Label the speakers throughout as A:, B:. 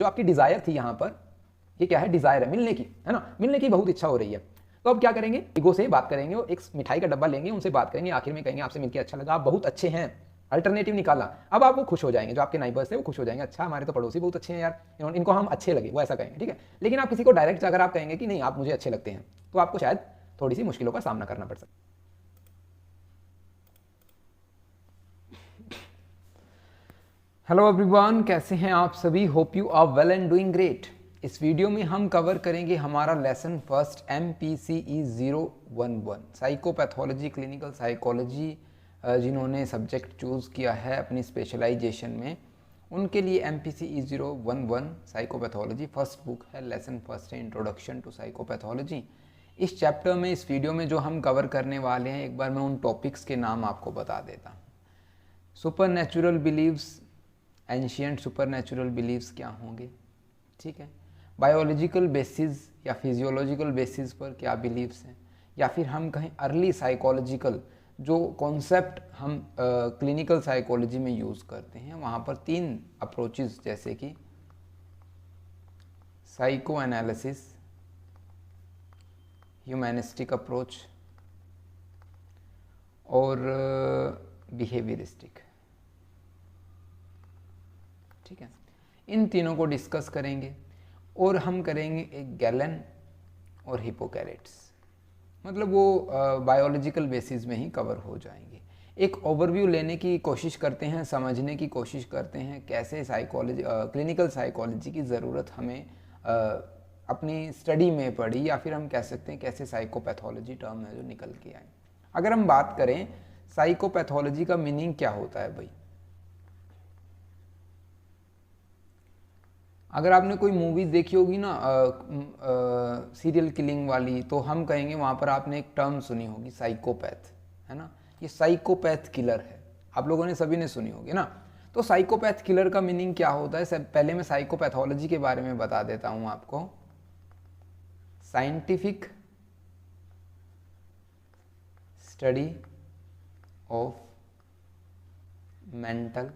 A: जो आपकी डिजायर थी यहाँ पर, ये क्या है, डिजायर है मिलने की, है ना, मिलने की बहुत इच्छा हो रही है, तो अब क्या करेंगे, ईगो से बात करेंगे और एक मिठाई का डब्बा लेंगे, उनसे बात करेंगे, आखिर में कहेंगे आपसे मिलकर अच्छा लगा, आप बहुत अच्छे हैं, अल्टरनेटिव निकाला। अब आप वो खुश हो जाएंगे, जो आपके नाइबर्स थे वो खुश हो जाएंगे, अच्छा हमारे तो पड़ोसी बहुत अच्छे हैं यार, इनको हम अच्छे लगे, वो ऐसा कहेंगे, ठीक है। लेकिन आप किसी को डायरेक्ट अगर आप कहेंगे कि नहीं आप मुझे अच्छे लगते हैं, तो आपको शायद थोड़ी सी मुश्किलों का सामना करना पड़ सकता है। हेलो एवरीवन, कैसे हैं आप सभी, hope you are well and doing great. इस वीडियो में हम कवर करेंगे हमारा lesson first MPCE 011 psychopathology clinical psychology. जिन्होंने सब्जेक्ट चूज़ किया है अपनी स्पेशलाइजेशन में, उनके लिए MPCE 011 साइकोपैथोलॉजी फर्स्ट बुक है, लेसन फर्स्ट है, इंट्रोडक्शन टू साइकोपैथोलॉजी। इस चैप्टर में, इस वीडियो में जो हम कवर करने वाले हैं, एक बार मैं उन टॉपिक्स के नाम आपको बता देता हूँ। Supernatural beliefs, ancient supernatural beliefs क्या होंगे, ठीक है, बायोलॉजिकल बेसिस या फिजियोलॉजिकल बेसिस पर क्या बिलीव्स हैं, या फिर हम कहें अर्ली साइकोलॉजिकल, जो कॉन्सेप्ट हम क्लिनिकल साइकोलॉजी में यूज़ करते हैं, वहाँ पर 3 अप्रोचेस जैसे कि साइको एनालिसिस, ह्यूमैनिस्टिक अप्रोच और बिहेवियरिस्टिक, ठीक है, इन तीनों को डिस्कस करेंगे। और हम करेंगे एक गैलन और हिपोकैरेट्स, मतलब वो बायोलॉजिकल बेसिस में ही कवर हो जाएंगे। एक ओवरव्यू लेने की कोशिश करते हैं, समझने की कोशिश करते हैं कैसे साइकोलॉजी क्लिनिकल साइकोलॉजी की ज़रूरत हमें अपनी स्टडी में पड़ी, या फिर हम कह सकते हैं कैसे साइकोपैथोलॉजी टर्म है जो निकल के आए। अगर हम बात करें साइकोपैथोलॉजी का मीनिंग क्या होता है भाई, अगर आपने कोई मूवी देखी होगी ना सीरियल किलिंग वाली, तो हम कहेंगे वहाँ पर आपने एक टर्म सुनी होगी साइकोपैथ, है ना, ये साइकोपैथ किलर है, आप लोगों ने सभी ने सुनी होगी ना। तो साइकोपैथ किलर का मीनिंग क्या होता है, पहले मैं साइकोपैथोलॉजी के बारे में बता देता हूँ आपको। Scientific study of mental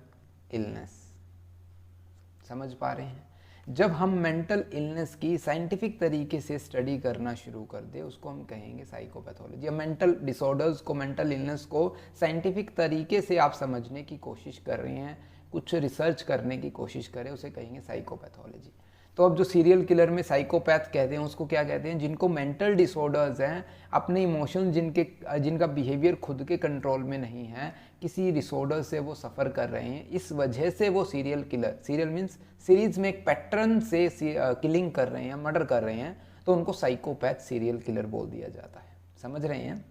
A: illness, समझ पा रहे हैं, जब हम मेंटल इलनेस की साइंटिफिक तरीके से स्टडी करना शुरू कर दे, उसको हम कहेंगे साइकोपैथोलॉजी। या मेंटल डिसऑर्डर्स को, मेंटल इलनेस को साइंटिफिक तरीके से आप समझने की कोशिश कर रहे हैं, कुछ रिसर्च करने की कोशिश करें, उसे कहेंगे साइकोपैथोलॉजी। तो अब जो सीरियल किलर में साइकोपैथ कहते हैं, उसको क्या कहते हैं, जिनको मेंटल डिसऑर्डर्स हैं, अपने इमोशन जिनका बिहेवियर खुद के कंट्रोल में नहीं है, किसी डिसऑर्डर से वो सफ़र कर रहे हैं, इस वजह से वो serial killer, serial means series में एक पैटर्न से किलिंग कर रहे हैं, मर्डर कर रहे हैं, तो उनको साइकोपैथ सीरियल किलर बोल दिया जाता है। समझ रहे हैं,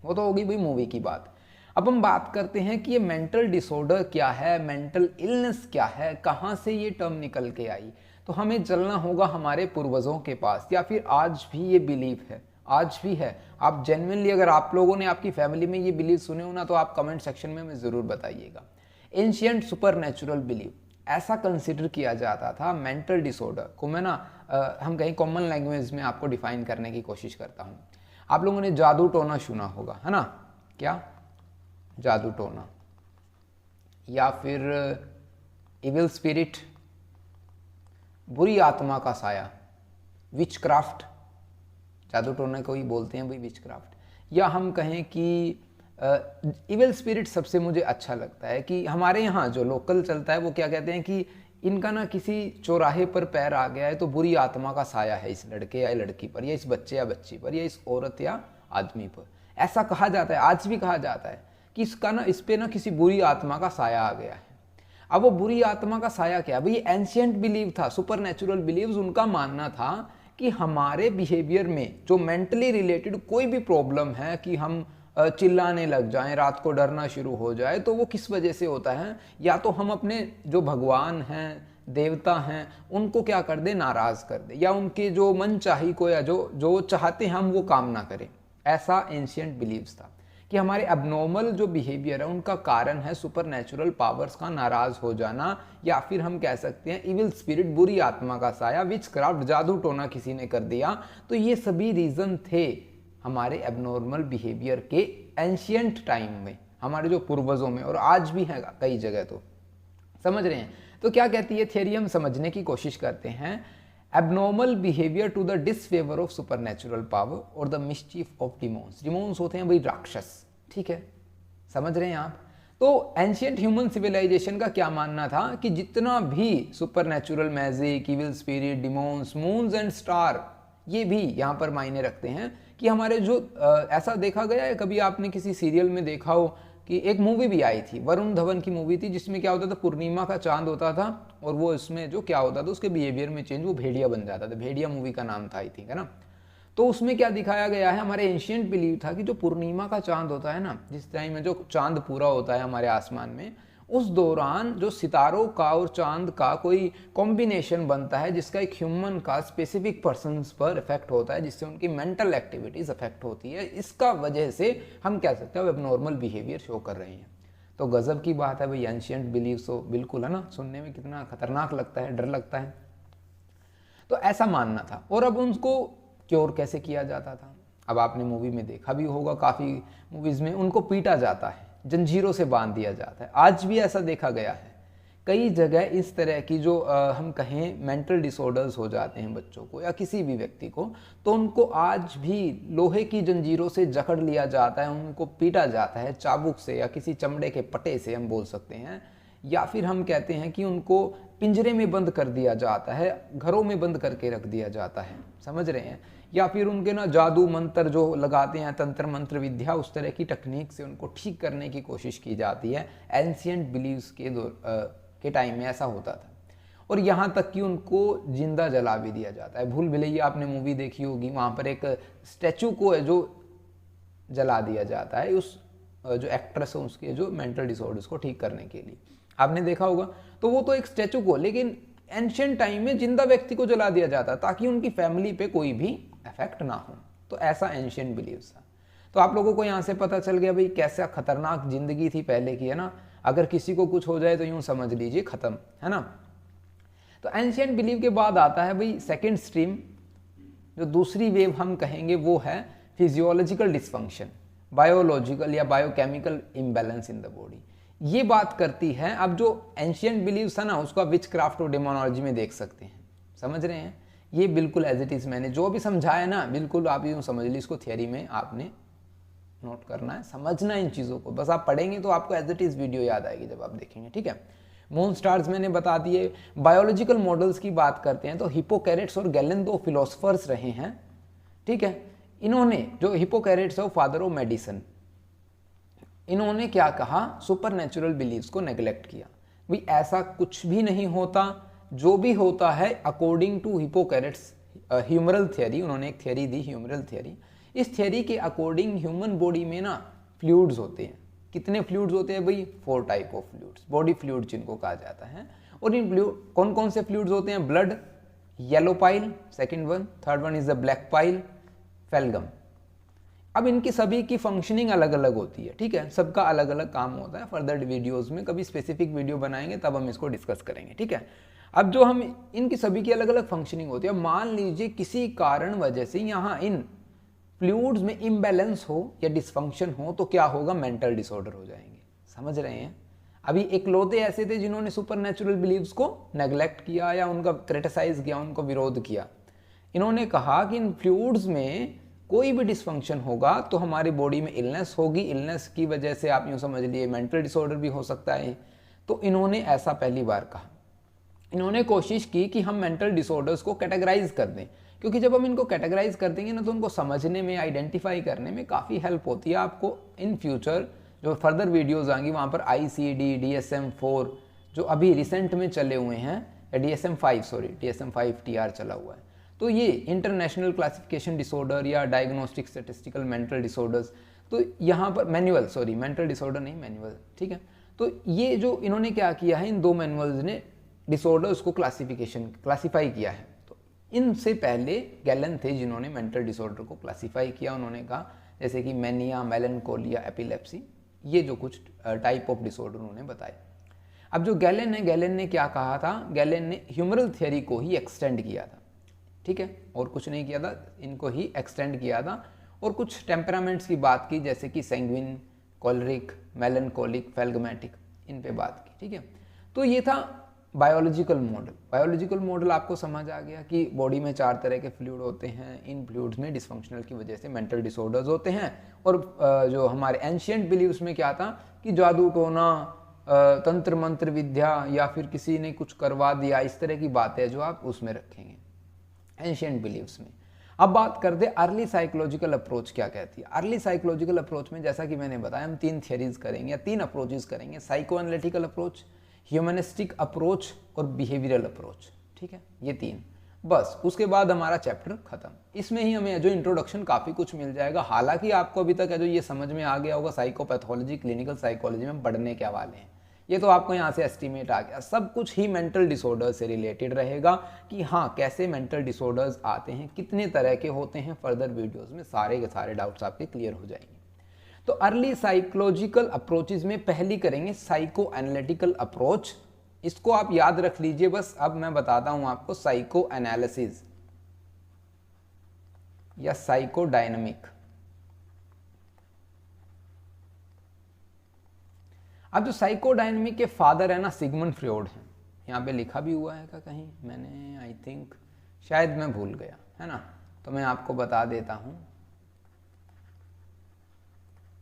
A: वो तो होगी भाई मूवी की बात। अब हम बात करते हैं कि ये मेंटल डिसऑर्डर क्या है, मेंटल इलनेस क्या है, कहाँ से ये टर्म निकल के आई। तो हमें चलना होगा हमारे पूर्वजों के पास, या फिर आज भी ये बिलीफ है, आज भी है। आप जेन्युइनली, अगर आप लोगों ने आपकी फैमिली में ये बिलीव सुने हो ना, तो आप कमेंट सेक्शन में हमें ज़रूर बताइएगा। एंशिएंट सुपर नेचुरल बिलीव, ऐसा कंसिडर किया जाता था मेंटल डिसऑर्डर को। मैं ना हम कहीं कॉमन लैंग्वेज में आपको डिफाइन करने की कोशिश करता हूँ। आप लोगों ने जादू टोना सुना होगा, है ना, क्या जादू टोना, या फिर इविल स्पिरिट, बुरी आत्मा का साया, विच क्राफ्ट, जादू टोना को ही बोलते हैं भाई विच क्राफ्ट। या हम कहें कि इविल स्पिरिट सबसे मुझे अच्छा लगता है कि हमारे यहाँ जो लोकल चलता है, वो क्या कहते हैं कि इनका ना किसी चौराहे पर पैर आ गया है, तो बुरी आत्मा का साया है इस लड़के या लड़की पर, या इस बच्चे या बच्ची पर, या इस औरत या आदमी पर। ऐसा कहा जाता है, आज भी कहा जाता है कि इसका ना, इस पे ना किसी बुरी आत्मा का साया आ गया है। अब वो बुरी आत्मा का साया क्या, भाई एंशिएंट बिलीव था, सुपर नेचुरल बिलीव्स, उनका मानना था कि हमारे बिहेवियर में जो मेंटली रिलेटेड कोई भी प्रॉब्लम है, कि हम चिल्लाने लग जाएं, रात को डरना शुरू हो जाए, तो वो किस वजह से होता है, या तो हम अपने जो भगवान हैं, देवता हैं, उनको क्या कर दे, नाराज कर दे, या उनके जो मन चाही को, या जो चाहते हैं हम वो काम ना करें। ऐसा एंशिएंट बिलीव्स था कि हमारे एबनॉर्मल जो बिहेवियर है, उनका कारण है सुपर नेचुरल पावर्स का नाराज हो जाना, या फिर हम कह सकते हैं इविल स्पिरिट, बुरी आत्मा का साया, विच क्राफ्ट, जादू टोना किसी ने कर दिया। तो ये सभी रीजन थे हमारे एबनॉर्मल बिहेवियर के एंशिएंट टाइम में, हमारे जो पूर्वजों में, और आज भी है कई जगह। तो समझ रहे हैं, तो तो क्या कहती है थियरी, हम समझने की कोशिश करते हैं। Abnormal behaviour to the disfavour of supernatural power और the mischief of demons. Demons होते हैं भाई राक्षस, ठीक है, समझ रहे हैं आप। तो एंशियंट ह्यूमन सिविलाइजेशन का क्या मानना था कि जितना भी supernatural magic, evil spirit, डिमोन्स, moons and star, ये भी यहाँ पर मायने रखते हैं कि हमारे जो ऐसा देखा गया है, कभी आपने किसी सीरियल में देखा हो कि एक मूवी भी आई थी, वरुण धवन की मूवी थी, जिसमें क्या होता था, पूर्णिमा का चांद होता था और वो इसमें जो क्या होता था उसके बिहेवियर में चेंज, वो भेड़िया बन जाता था। भेड़िया मूवी का नाम था आई थिंक, है ना। तो उसमें क्या दिखाया गया है, हमारे एंशियंट बिलीव था कि जो पूर्णिमा का चांद होता है ना, जिस टाइम में जो चांद पूरा होता है हमारे आसमान में, उस दौरान जो सितारों का और चांद का कोई कॉम्बिनेशन बनता है जिसका एक ह्यूमन का स्पेसिफिक पर्सन्स पर इफेक्ट होता है, जिससे उनकी मेंटल एक्टिविटीज अफेक्ट होती है। इसका वजह से हम कह सकते हैं एबनॉर्मल बिहेवियर शो कर रहे हैं। तो गजब की बात है भाई, एंशियंट बिलीव्स तो बिल्कुल, है ना, सुनने में कितना खतरनाक लगता है, डर लगता है। तो ऐसा मानना था। और अब उनको क्योर कैसे किया जाता था, अब आपने मूवी में देखा भी होगा, काफ़ी मूवीज़ में उनको पीटा जाता है, जंजीरों से बांध दिया जाता है। आज भी ऐसा देखा गया है कई जगह। इस तरह की जो हम कहें मेंटल डिसऑर्डर्स हो जाते हैं बच्चों को या किसी भी व्यक्ति को, तो उनको आज भी लोहे की जंजीरों से जकड़ लिया जाता है, उनको पीटा जाता है चाबुक से या किसी चमड़े के पट्टे से हम बोल सकते हैं, या फिर हम कहते हैं कि उनको पिंजरे में बंद कर दिया जाता है, घरों में बंद करके रख दिया जाता है, समझ रहे हैं। या फिर उनके ना जादू मंत्र जो लगाते हैं, तंत्र मंत्र विद्या, उस तरह की टेक्निक से उनको ठीक करने की कोशिश की जाती है। एंशियंट बिलीव्स के टाइम में ऐसा होता था। और यहाँ तक कि उनको जिंदा जला भी दिया जाता है। भूल भुलैया आपने मूवी देखी होगी, वहाँ पर एक स्टैचू को है जो जला दिया जाता है, उस जो एक्ट्रेस है उसके जो मेंटल डिसऑर्डर्स को ठीक करने के लिए, आपने देखा होगा। तो वो तो एक स्टैचू को, लेकिन एंशियंट टाइम में जिंदा व्यक्ति को जला दिया जाता ताकि उनकी फैमिली पे कोई भी इफेक्ट ना हो। तो ऐसा एंशियंट बिलीव्स था। तो आप लोगों को यहाँ से पता चल गया भाई कैसा खतरनाक जिंदगी थी पहले की, है ना। अगर किसी को कुछ हो जाए तो यूं समझ लीजिए खत्म, है ना। तो एंशियंट बिलीव के बाद आता है भाई सेकेंड स्ट्रीम, जो दूसरी वेव हम कहेंगे वो है फिजियोलॉजिकल डिसफंक्शन, बायोलॉजिकल या biochemical imbalance in the body. ये बात करती है, अब जो एंशियंट बिलीव्स है ना, उसको विच क्राफ्ट और डेमोनोलॉजी में देख सकते हैं, समझ रहे हैं। ये बिल्कुल एज इट इज मैंने जो भी समझाया ना, बिल्कुल आप यूँ समझ लीजिए, इसको थियरी में आपने नोट करना है, समझना है इन चीज़ों को। बस आप पढ़ेंगे तो आपको एज इट इज वीडियो याद आएगी जब आप देखेंगे, ठीक है। मून स्टार्स मैंने बता दिए। बायोलॉजिकल मॉडल्स की बात करते हैं तो हिप्पोकैरेट्स और गैलेन दो फिलोसफर्स रहे हैं, ठीक है। इन्होंने, जो हिप्पोकैरेट्स है वो फादर ऑफ मेडिसिन, इन्होंने क्या कहा, सुपरनेचुरल बिलीव्स को नेग्लेक्ट किया। भाई ऐसा कुछ भी नहीं होता, जो भी होता है अकॉर्डिंग टू हिप्पोकैरेट्स ह्यूमरल थियरी, उन्होंने एक थियरी दी ह्यूमरल थियरी। इस थियरी के अकॉर्डिंग ह्यूमन बॉडी में ना फ्लूइड्स होते हैं। कितने फ्लूइड्स होते हैं भाई? 4 type of fluids, body fluid जिनको कहा जाता है। और इन फ्लूइड कौन कौन से फ्लूइड्स होते हैं? Blood, yellow bile second one, third one is the black bile, phlegm. अब इनकी सभी की फंक्शनिंग अलग अलग होती है, ठीक है, सबका अलग अलग काम होता है। फर्दर वीडियोस में कभी स्पेसिफिक वीडियो बनाएंगे तब हम इसको डिस्कस करेंगे, ठीक है। अब जो हम इनकी सभी की अलग अलग फंक्शनिंग होती है, मान लीजिए किसी कारण वजह से यहाँ इन फ्लूइड्स में इम्बैलेंस हो या डिसफंक्शन हो तो क्या होगा? मेंटल डिसऑर्डर हो जाएंगे, समझ रहे हैं। अभी इकलौते ऐसे थे जिन्होंने सुपरनेचुरल बिलीव्स को नेग्लेक्ट किया या उनका क्रिटिसाइज किया, उनको विरोध किया। इन्होंने कहा कि इन फ्लूइड्स में कोई भी डिसफंक्शन होगा तो हमारी बॉडी में इलनेस होगी, इलनेस की वजह से आप यूँ समझ लिए मेंटल डिसऑर्डर भी हो सकता है। तो इन्होंने ऐसा पहली बार कहा। इन्होंने कोशिश की कि हम मेंटल डिसऑर्डर्स को कैटेगराइज कर दें, क्योंकि जब हम इनको कैटेगराइज कर देंगे ना तो उनको समझने में, आइडेंटिफाई करने में काफ़ी हेल्प होती है। आपको इन फ्यूचर जो फर्दर वीडियोज़ आएंगी वहाँ पर ICD, DSM-4 जो अभी रिसेंट में चले हुए हैं, DSM-5 TR चला हुआ है, तो ये इंटरनेशनल क्लासिफिकेशन डिसऑर्डर या डायग्नोस्टिक स्टैटिस्टिकल मेंटल डिसऑर्डर्स, तो यहाँ पर मैनुअल, सॉरी मेंटल डिसऑर्डर नहीं, मैनुअल, ठीक है। तो ये जो इन्होंने क्या किया है, इन 2 मैनुअल्स ने डिसऑर्डर्स को क्लासीफाई किया है। तो इनसे पहले गैलन थे जिन्होंने मेंटल डिसऑर्डर को क्लासीफाई किया। उन्होंने कहा जैसे कि मैनिया, मेलनकोलिया, एपिलेप्सी, ये जो कुछ टाइप ऑफ डिसऑर्डर उन्होंने बताए। अब जो गैलन है, गैलन ने क्या कहा था? गैलन ने ह्यूमरल थियरी को ही एक्सटेंड किया था, ठीक है, और कुछ नहीं किया था, इनको ही एक्सटेंड किया था। और कुछ टेम्परामेंट्स की बात की, जैसे कि सैंग्विन, कॉलरिक, मेलनकोलिक, फेल्गमेटिक, इन पे बात की, ठीक है। तो ये था बायोलॉजिकल मॉडल आपको समझ आ गया कि बॉडी में 4 तरह के फ्लूइड होते हैं, इन फ्लूइड्स में डिसफंक्शनल की वजह से मेंटल डिसऑर्डर्स होते हैं। और जो हमारे एंशिएंट बिलीव्स में क्या था कि जादू टोना, तंत्र मंत्र विद्या या फिर किसी ने कुछ करवा दिया, इस तरह की बातें जो आप उसमें रखेंगे एंशिएंट बिलीव्स में। अब बात करते अर्ली साइकोलॉजिकल अप्रोच क्या कहती है। अर्ली साइकोलॉजिकल अप्रोच में जैसा कि मैंने बताया हम 3 थियरीज करेंगे या 3 अप्रोचेस करेंगे, psycho analytical approach, humanistic approach और बिहेवियरल अप्रोच। ठीक है, ये 3, बस उसके बाद हमारा चैप्टर खत्म। इसमें ही हमें जो इंट्रोडक्शन काफ़ी कुछ मिल जाएगा। हालांकि आपको अभी तक है जो ये समझ में आ गया होगा साइकोपैथोलॉजी, क्लिनिकल साइकोलॉजी में पढ़ने क्या वाले हैं, ये तो आपको यहाँ से एस्टीमेट आ गया। सब कुछ ही मेंटल डिसऑर्डर से रिलेटेड रहेगा कि हाँ कैसे मेंटल डिसऑर्डर्स आते हैं, कितने तरह के होते हैं। फर्दर वीडियोस में सारे के सारे डाउट्स आपके क्लियर हो जाएंगे। तो अर्ली साइकोलॉजिकल अप्रोचेज में पहली करेंगे साइको एनालिटिकल अप्रोच। इसको आप याद रख लीजिए बस। अब मैं बताता हूं आपको साइको एनालिसिस या साइको डायनामिक। अब जो साइको डायनामिक के फादर है ना सिगमंड फ्रॉइड हैं। यहाँ पे लिखा भी हुआ है क्या कहीं, मैंने आई थिंक शायद मैं भूल गया है ना, तो मैं आपको बता देता हूं।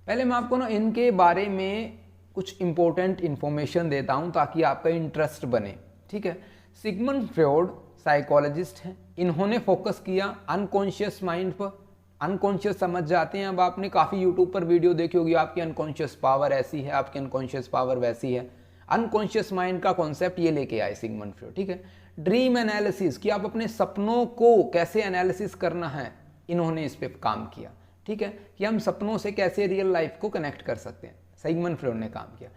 A: पहले मैं आपको ना इनके बारे में कुछ इंपॉर्टेंट इंफॉर्मेशन देता हूं ताकि आपका इंटरेस्ट बने। ठीक है, सिगमंड फ्रॉइड साइकोलॉजिस्ट हैं। इन्होंने फोकस किया अनकॉन्शियस माइंड पर। अनकॉन्शियस समझ जाते हैं, अब आपने काफ़ी यूट्यूब पर वीडियो देखी होगी, आपकी अनकॉन्शियस पावर ऐसी है, आपकी अनकॉन्शियस पावर वैसी है। अनकॉन्शियस माइंड का कॉन्सेप्ट ये लेके आए सिगमंड फ्रॉइड। ठीक है, ड्रीम एनालिसिस कि आप अपने सपनों को कैसे एनालिसिस करना है, इन्होंने इस पर काम किया। ठीक है, कि हम सपनों से कैसे रियल लाइफ को कनेक्ट कर सकते हैं, सिगमंड फ्रॉइड ने काम किया।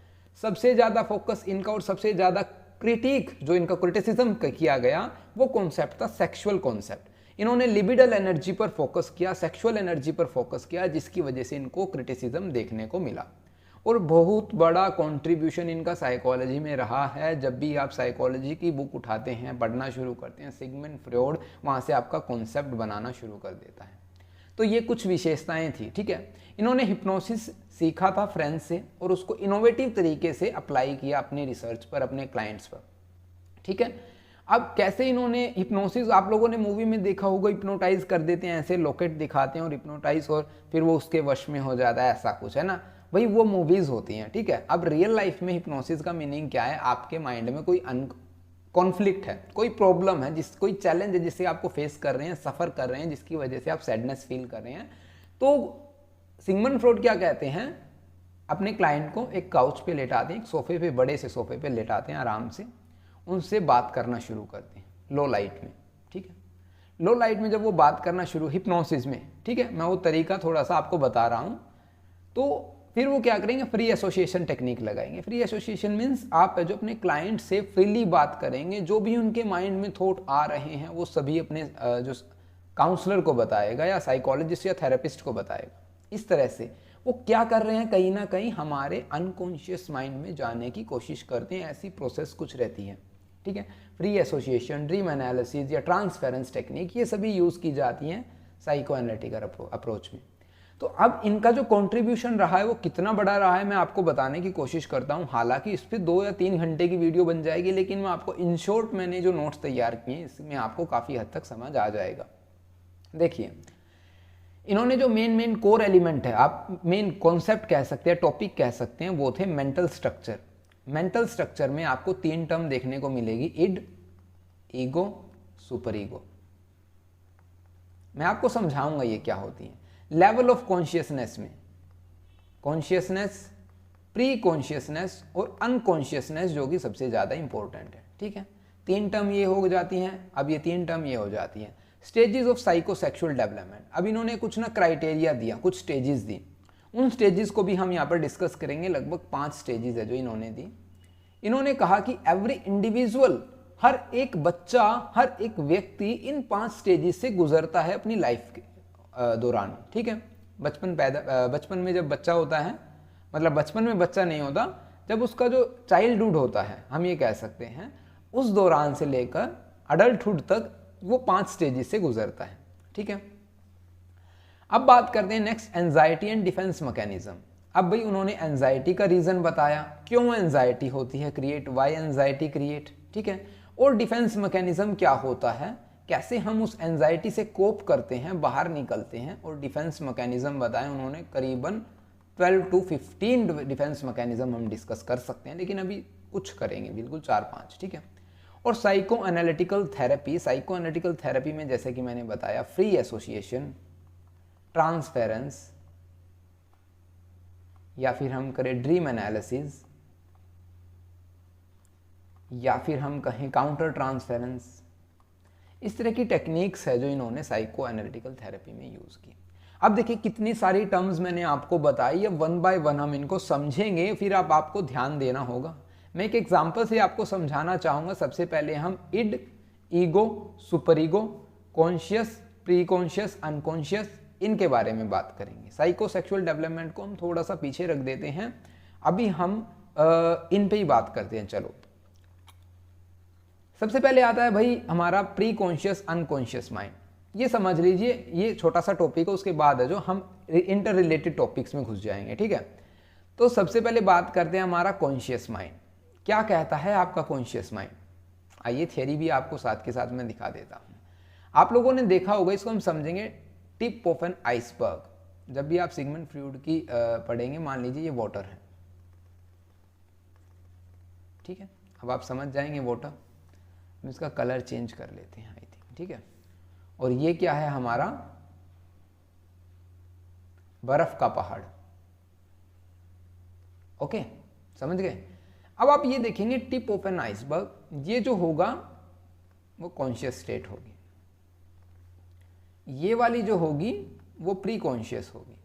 A: सबसे ज़्यादा फोकस इनका और सबसे ज़्यादा क्रिटिक जो इनका क्रिटिसिज्म किया गया वो कॉन्सेप्ट था सेक्सुअल कॉन्सेप्ट। इन्होंने लिबिडल एनर्जी पर फोकस किया, सेक्सुअल एनर्जी पर फोकस किया, जिसकी वजह से इनको क्रिटिसिज्म देखने को मिला। और बहुत बड़ा कंट्रीब्यूशन इनका साइकोलॉजी में रहा है। जब भी आप साइकोलॉजी की बुक उठाते हैं, पढ़ना शुरू करते हैं, सिगमंड फ्रॉइड वहाँ से आपका कॉन्सेप्ट बनाना शुरू कर देता है। तो ये कुछ विशेषताएं थी। ठीक है, इन्होंने हिप्नोसिस सीखा था फ्रेंच से और उसको इनोवेटिव तरीके से अप्लाई किया अपने रिसर्च पर, अपने क्लाइंट्स पर। ठीक है, अब कैसे इन्होंने हिप्नोसिस, आप लोगों ने मूवी में देखा होगा, हिप्नोटाइज कर देते हैं, ऐसे लॉकेट दिखाते हैं और हिप्नोटाइज, और फिर वो उसके वश में हो जाता है, ऐसा कुछ है ना, भाई वो मूवीज होती हैं। ठीक है, अब रियल लाइफ में हिप्नोसिस का मीनिंग क्या है, आपके माइंड में कोई कॉन्फ्लिक्ट है, कोई प्रॉब्लम है, कोई चैलेंज है जिससे आपको फेस कर रहे हैं, सफ़र कर रहे हैं, जिसकी वजह से आप सैडनेस फील कर रहे हैं। तो सिगमंड फ्रॉइड क्या कहते हैं, अपने क्लाइंट को एक काउच पे लेटाते हैं, एक सोफे पे, बड़े से सोफे पे लेटाते हैं, आराम से उनसे बात करना शुरू करते हैं लो लाइट में। ठीक है, लो लाइट में जब वो बात करना शुरू हिप्नोसिस में, ठीक है, मैं वो तरीका थोड़ा सा आपको बता रहा हूँ। तो फिर वो क्या करेंगे, फ्री एसोसिएशन टेक्निक लगाएंगे। फ्री एसोसिएशन मीन्स आप जो अपने क्लाइंट से फ्रीली बात करेंगे, जो भी उनके माइंड में थॉट आ रहे हैं वो सभी अपने जो काउंसलर को बताएगा या साइकोलॉजिस्ट या थेरेपिस्ट को बताएगा। इस तरह से वो क्या कर रहे हैं, कहीं ना कहीं हमारे अनकॉन्शियस माइंड में जाने की कोशिश करते हैं, ऐसी प्रोसेस कुछ रहती है। ठीक है, फ्री एसोसिएशन, ड्रीम एनालिसिस या ट्रांसफेरेंस टेक्निक, ये सभी यूज़ की जाती हैं साइको एनालिटिकल अप्रोच में। तो अब इनका जो कंट्रीब्यूशन रहा है वो कितना बड़ा रहा है, मैं आपको बताने की कोशिश करता हूँ। हालांकि इस पर 2 या 3 घंटे की वीडियो बन जाएगी, लेकिन मैं आपको इन शॉर्ट मैंने जो नोट्स तैयार किए हैं इसमें आपको काफ़ी हद तक समझ आ जाएगा। देखिए, इन्होंने जो मेन कोर एलिमेंट है, आप मेन कॉन्सेप्ट कह सकते हैं, टॉपिक कह सकते हैं, वो थे मेंटल स्ट्रक्चर। मेंटल स्ट्रक्चर में आपको 3 टर्म देखने को मिलेगी, इड, ईगो, सुपर ईगो। मैं आपको समझाऊंगा ये क्या होती है। लेवल ऑफ कॉन्शियसनेस में कॉन्शियसनेस, प्री कॉन्शियसनेस और अनकॉन्शियसनेस, जो कि सबसे ज़्यादा इंपॉर्टेंट है। ठीक है, 3 टर्म ये हो जाती हैं। अब ये 3 टर्म ये हो जाती हैं। स्टेजेस ऑफ साइकोसेक्सुअल डेवलपमेंट, अब इन्होंने कुछ ना क्राइटेरिया दिया, कुछ स्टेजेस दी, उन स्टेजेस को भी हम यहाँ पर डिस्कस करेंगे। लगभग 5 स्टेजेस है जो इन्होंने दी। इन्होंने कहा कि एवरी इंडिविजुअल, हर एक बच्चा, हर एक व्यक्ति इन 5 स्टेजेस से गुजरता है अपनी लाइफ के दौरान। ठीक है, बचपन में जब बच्चा होता है, मतलब बचपन में बच्चा नहीं होता, जब उसका जो चाइल्डहुड होता है, हम ये कह सकते हैं, उस दौरान से लेकर अडल्टहुड तक वो 5 स्टेजेस से गुजरता है। ठीक है, अब बात करते हैं next, anxiety and defence mechanism. अब भाई उन्होंने एंजाइटी का रीजन बताया, क्यों एंजाइटी होती है क्रिएट, वाई एंजाइटी क्रिएट। ठीक है। और डिफेंस मैकेनिज्म क्या होता है, कैसे हम उस एंजाइटी से कोप करते हैं, बाहर निकलते हैं, और डिफेंस मैकेनिज्म बताएं उन्होंने। करीबन 12 to 15 डिफेंस मैकेनिज्म हम डिस्कस कर सकते हैं, लेकिन अभी कुछ करेंगे, बिल्कुल 4-5, ठीक है। और psycho analytical therapy, psycho analytical therapy में जैसे कि मैंने बताया फ्री एसोसिएशन, ट्रांसफेरेंस, या फिर हम करें ड्रीम एनालिसिस, या फिर हम कहें काउंटर ट्रांसफेरेंस, इस तरह की टेक्निक्स है जो इन्होंने साइको एनालिटिकल थेरेपी में यूज़ की। अब देखिए कितनी सारी टर्म्स मैंने आपको बताई, अब वन बाय वन हम इनको समझेंगे, फिर आपको ध्यान देना होगा। मैं एक एग्जांपल से आपको समझाना चाहूँगा। सबसे पहले हम id, ego, superego, conscious, preconscious, unconscious, इनके बारे में बात करेंगे। साइकोसेक्सुअल डेवलपमेंट को हम थोड़ा सा पीछे रख देते हैं, अभी हम इन पे ही बात करते हैं। चलो, सबसे पहले आता है भाई हमारा प्री कॉन्शियस अनकॉन्शियस माइंड। ये समझ लीजिए, ये छोटा सा टॉपिक है, उसके बाद है जो हम इंटर रिलेटेड टॉपिक्स में घुस जाएंगे, ठीक है। तो सबसे पहले बात करते हैं हमारा कॉन्शियस माइंड। क्या कहता है आपका कॉन्शियस माइंड? आइए थ्योरी भी आपको साथ के साथ मैं दिखा देता हूँ। आप लोगों ने देखा होगा, इसको हम समझेंगे टिप ऑफ एन आइसबर्ग। जब भी आप सिगमंड फ्रॉइड की पढ़ेंगे, मान लीजिए ये वाटर है, ठीक है। अब आप समझ जाएंगे वाटर, हम इसका कलर चेंज कर लेते हैं, आई थिंक, ठीक है। और ये क्या है हमारा बर्फ का पहाड़, ओके, समझ गए। अब आप ये देखेंगे टिप ऑफ एन आइसबर्ग, ये जो होगा वो कॉन्शियस स्टेट होगी, ये वाली जो होगी वो प्री कॉन्शियस होगी,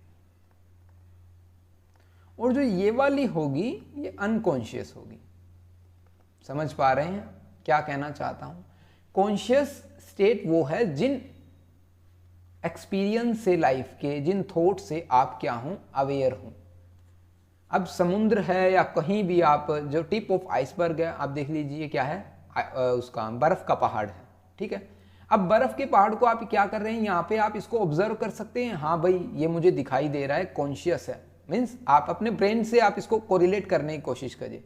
A: और जो ये वाली होगी ये अनकॉन्शियस होगी। समझ पा रहे हैं क्या कहना चाहता हूं? कॉन्शियस स्टेट वो है जिन एक्सपीरियंस से लाइफ के, जिन थॉट से आप क्या हूं, अवेयर हूं। अब समुद्र है या कहीं भी आप, जो टिप ऑफ आइसबर्ग है, आप देख लीजिए क्या है, उसका बर्फ का पहाड़ है, ठीक है। अब बर्फ के पहाड़ को आप क्या कर रहे हैं, यहाँ पे आप इसको ऑब्जर्व कर सकते हैं, हाँ भाई ये मुझे दिखाई दे रहा है, कॉन्शियस है। मीन्स आप अपने ब्रेन से आप इसको कोरिलेट करने की कोशिश करिए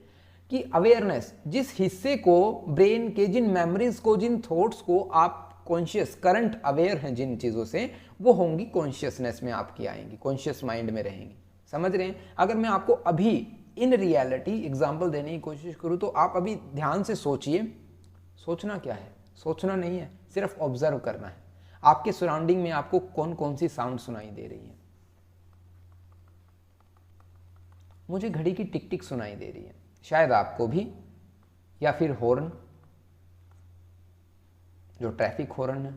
A: कि अवेयरनेस, जिस हिस्से को ब्रेन के, जिन मेमोरीज को, जिन थॉट्स को आप कॉन्शियस, करंट अवेयर हैं जिन चीज़ों से, वो होंगी कॉन्शियसनेस में आपकी आएंगी, कॉन्शियस माइंड में रहेंगी। समझ रहे हैं? अगर मैं आपको अभी इन रियलिटी एग्जांपल देने की कोशिश करूं तो आप अभी ध्यान से सोचिए। सोचना क्या है? सोचना नहीं है, सिर्फ ऑब्जर्व करना है। आपके सराउंडिंग में आपको कौन कौन सी साउंड सुनाई दे रही है? मुझे घड़ी की टिक टिक सुनाई दे रही है, शायद आपको भी, या फिर हॉर्न, जो ट्रैफिक हॉर्न है,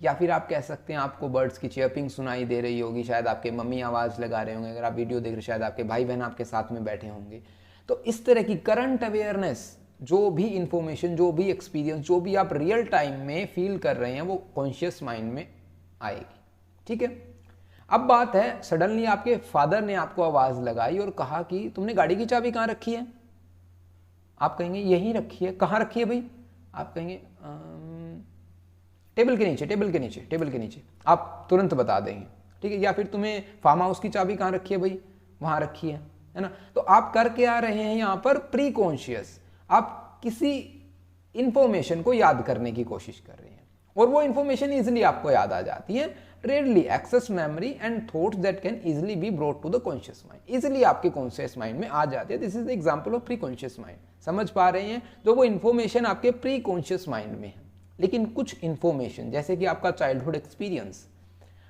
A: या फिर आप कह सकते हैं आपको बर्ड्स की चर्पिंग सुनाई दे रही होगी, शायद आपके मम्मी आवाज़ लगा रहे होंगे, अगर आप वीडियो देख रहे, शायद आपके भाई बहन आपके साथ में बैठे होंगे। तो इस तरह की करंट अवेयरनेस, जो भी इंफॉर्मेशन, जो भी एक्सपीरियंस, जो भी आप रियल टाइम में फील कर रहे हैं, वो कॉन्शियस माइंड में आएगी, ठीक है। अब बात है, सडनली आपके फादर ने आपको आवाज़ लगाई और कहा कि तुमने गाड़ी की चाबी कहाँ रखी है? आप कहेंगे यहीं रखी है। कहाँ रखी है भाई? आप कहेंगे टेबल के नीचे, टेबल के नीचे, टेबल के नीचे। आप तुरंत बता देंगे, ठीक है। या फिर तुम्हें फार्म हाउस की चाबी कहाँ रखी है भाई? वहाँ रखी है ना। तो आप करके आ रहे हैं यहाँ पर प्री कॉन्शियस, आप किसी इंफॉर्मेशन को याद करने की कोशिश कर रहे हैं, और वो इंफॉर्मेशन इजिली आपको याद आ जाती है। Rarely access memory and thoughts that can easily be brought to the conscious mind, easily आपके कॉन्शियस माइंड में आ जाती है। This is the example of preconscious mind. समझ पा रहे हैं? जो वो इंफॉर्मेशन आपके प्री कॉन्शियस माइंड में है। लेकिन कुछ इंफॉर्मेशन, जैसे कि आपका चाइल्डहुड एक्सपीरियंस,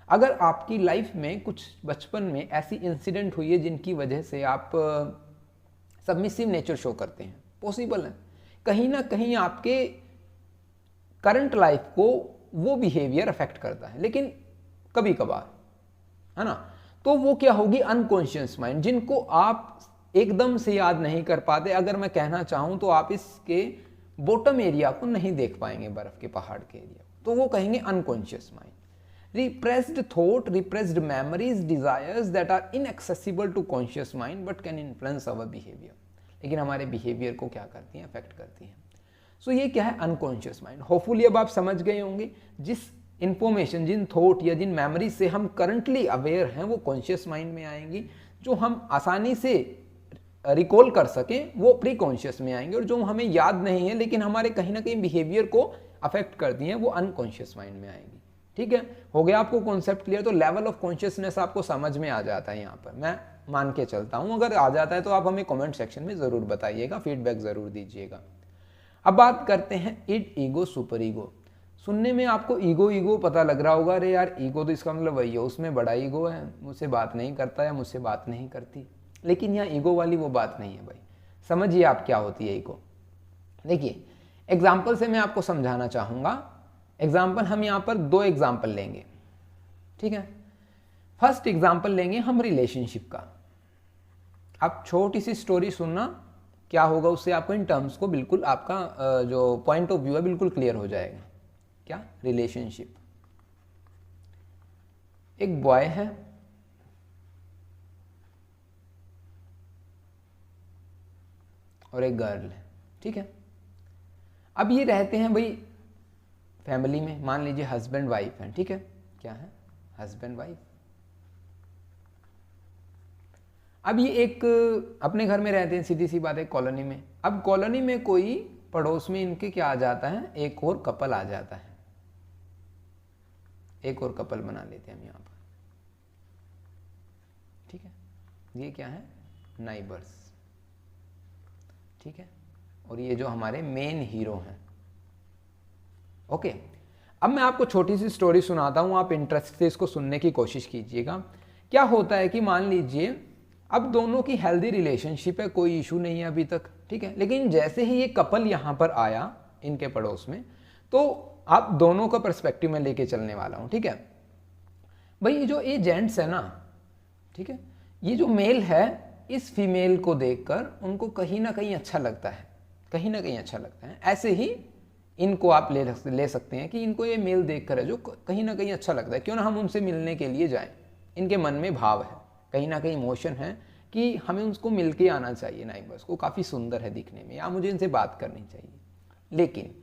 A: अगर आपकी लाइफ में कुछ बचपन में ऐसी इंसिडेंट हुई है जिनकी वजह से आप सबमिसिव नेचर शो करते हैं, पॉसिबल है कहीं ना कहीं आपके करंट लाइफ को वो बिहेवियर अफेक्ट करता है, लेकिन कभी कभार, है ना। तो वो क्या होगी? अनकॉन्शियस माइंड, जिनको आप एकदम से याद नहीं कर पाते। अगर मैं कहना चाहूं तो आप इसके बॉटम एरिया को नहीं देख पाएंगे, बर्फ के पहाड़ के एरिया, तो वो कहेंगे unconscious mind. Repressed thought, repressed memories, desires that are inaccessible to conscious mind but can influence our behaviour, लेकिन हमारे बिहेवियर को क्या करती हैं? अफेक्ट करती हैं। सो ये क्या है? Unconscious mind. होपफुली अब आप समझ गए होंगे, जिस इंफॉर्मेशन, जिन थॉट या जिन मेमोरीज से हम करंटली अवेयर हैं, वो कॉन्शियस माइंड में आएंगी। जो हम आसानी से रिकॉल कर सकें वो प्री कॉन्शियस में आएंगे, और जो हमें याद नहीं है लेकिन हमारे कहीं ना कहीं बिहेवियर को अफेक्ट करती हैं वो अनकॉन्शियस माइंड में आएंगी। ठीक है, हो गया आपको कॉन्सेप्ट क्लियर? तो लेवल ऑफ कॉन्शियसनेस आपको समझ में आ जाता है यहाँ पर, मैं मान के चलता हूँ। अगर आ जाता है तो आप हमें कमेंट सेक्शन में ज़रूर बताइएगा, फीडबैक ज़रूर दीजिएगा। अब बात करते हैं इड, ईगो, सुपर ईगो। सुनने में आपको ईगो ईगो पता लग रहा होगा, अरे यार ईगो तो इसका मतलब वही है, उसमें बड़ा ईगो है, मुझसे बात नहीं करता या मुझसे बात नहीं करती। लेकिन यहाँ ईगो वाली वो बात नहीं है भाई। समझिए आप क्या होती है ईगो। देखिए एग्जाम्पल से मैं आपको समझाना चाहूँगा। एग्जाम्पल हम यहाँ पर 2 एग्जाम्पल लेंगे, ठीक है। फर्स्ट एग्जाम्पल लेंगे हम रिलेशनशिप का। आप छोटी सी स्टोरी सुनना, क्या होगा उससे आपको इन टर्म्स को बिल्कुल आपका जो पॉइंट ऑफ व्यू है बिल्कुल क्लियर हो जाएगा। क्या? रिलेशनशिप। एक बॉय है और एक गर्ल है, ठीक है। अब ये रहते हैं भाई फैमिली में, मान लीजिए हस्बैंड वाइफ है, ठीक है। क्या है? Husband wife. अब ये एक अपने घर में रहते हैं, सीधी सी बात है, कॉलोनी में। अब कॉलोनी में कोई पड़ोस में इनके क्या आ जाता है, एक और कपल आ जाता है, एक और कपल बना लेते हैं हम यहाँ पर, ठीक है। ये क्या है? नाइबर्स, ठीक है। और ये जो हमारे मेन हीरो हैं, ओके। अब मैं आपको छोटी सी स्टोरी सुनाता हूँ, आप इंटरेस्ट से इसको सुनने की कोशिश कीजिएगा। क्या होता है कि मान लीजिए अब दोनों की हेल्दी रिलेशनशिप है, कोई इशू नहीं है अभी तक, ठीक है। लेकिन जैसे ही ये कपल यहाँ पर आया इनके पड़ोस में, तो आप दोनों का पर्सपेक्टिव में लेके चलने वाला हूँ, ठीक है। भाई ये जो ये जेंट्स है ना, ठीक है, ये जो मेल है इस फीमेल को देखकर उनको कहीं ना कहीं अच्छा लगता है, कहीं ना कहीं अच्छा लगता है। ऐसे ही इनको आप ले सकते हैं कि इनको ये मेल देखकर है जो कहीं ना कहीं अच्छा लगता है, क्यों ना हम उनसे मिलने के लिए जाएं। इनके मन में भाव है, कहीं ना कहीं इमोशन है कि हमें उनको मिल के आना चाहिए, नाइबर्स को, काफ़ी सुंदर है दिखने में, या मुझे इनसे बात करनी चाहिए। लेकिन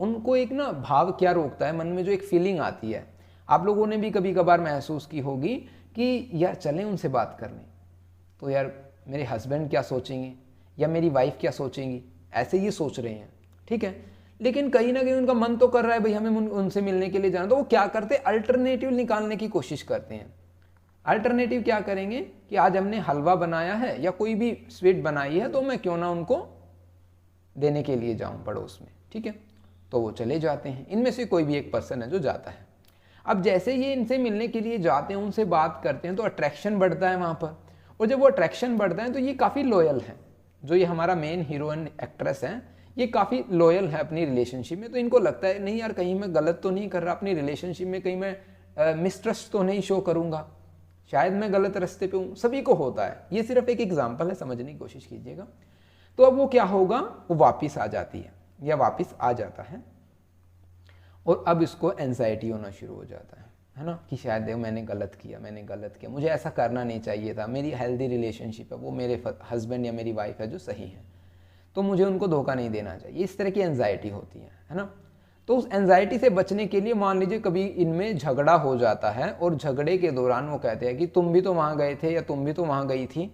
A: उनको एक ना भाव क्या रोकता है, मन में जो एक फीलिंग आती है, आप लोगों ने भी कभी कभार महसूस की होगी कि यार चलें उनसे बात करने, तो यार मेरे हस्बैंड क्या सोचेंगे या मेरी वाइफ क्या सोचेंगी, ऐसे ये सोच रहे हैं, ठीक है। लेकिन कहीं ना कहीं उनका मन तो कर रहा है भाई हमें उनसे मिलने के लिए जाना, तो वो क्या करते हैं, अल्टरनेटिव निकालने की कोशिश करते हैं। अल्टरनेटिव क्या करेंगे कि आज हमने हलवा बनाया है या कोई भी स्वीट बनाई है, तो मैं क्यों ना उनको देने के लिए जाऊं पड़ोस में, ठीक है। तो वो चले जाते हैं, इनमें से कोई भी एक पर्सन है जो जाता है। अब जैसे ये इनसे मिलने के लिए जाते हैं, उनसे बात करते हैं, तो अट्रैक्शन बढ़ता है वहाँ पर। और जब वो अट्रैक्शन बढ़ता है तो ये काफ़ी लॉयल है, जो ये हमारा मेन हीरोइन एक्ट्रेस है, ये काफ़ी लॉयल है अपनी रिलेशनशिप में। तो इनको लगता है नहीं यार कहीं मैं गलत तो नहीं कर रहा अपनी रिलेशनशिप में, कहीं मैं मिसट्रस्ट तो नहीं शो करूँगा, शायद मैं गलत रास्ते पे हूँ। सभी को होता है, ये सिर्फ एक एग्जाम्पल है, समझने की कोशिश कीजिएगा। तो अब वो क्या होगा, वो वापिस आ जाती है या वापिस आ जाता है, और अब इसको एंजाइटी होना शुरू हो जाता है ना, कि शायद देखो मैंने गलत किया, मुझे ऐसा करना नहीं चाहिए था, मेरी हेल्दी रिलेशनशिप है, वो मेरे हस्बैंड या मेरी वाइफ है जो सही है, तो मुझे उनको धोखा नहीं देना चाहिए। इस तरह की एंजाइटी होती है ना। तो उस एंजाइटी से बचने के लिए मान लीजिए कभी इनमें झगड़ा हो जाता है, और झगड़े के दौरान वो कहते हैं कि तुम भी तो वहाँ गए थे या तुम भी तो वहाँ गई थी,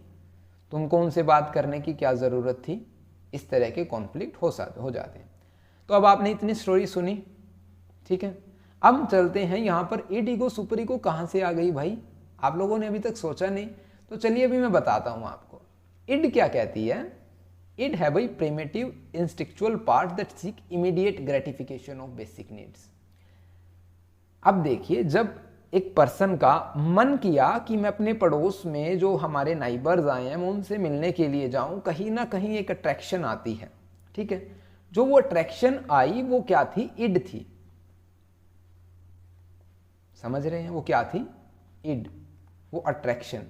A: तुमको उनसे बात करने की क्या ज़रूरत थी। इस तरह के कॉन्फ्लिक्ट हो जाते हैं। तो अब आपने इतनी स्टोरी सुनी, ठीक है। अब चलते हैं यहाँ पर इड, ईगो, सुपर ईगो कहाँ से आ गई भाई, आप लोगों ने अभी तक सोचा नहीं। तो चलिए अभी मैं बताता हूँ आपको। इड क्या कहती है, इड है भाई primitive instinctual part that seek immediate gratification of basic needs. अब देखिए जब एक पर्सन का मन किया कि मैं अपने पड़ोस में जो हमारे नाइबर्स आए हैं मैं उनसे मिलने के लिए जाऊं, कहीं ना कहीं एक अट्रैक्शन आती है, ठीक है। जो वो अट्रैक्शन आई वो क्या थी, इड थी। समझ रहे हैं, वो क्या थी, इड, वो अट्रैक्शन।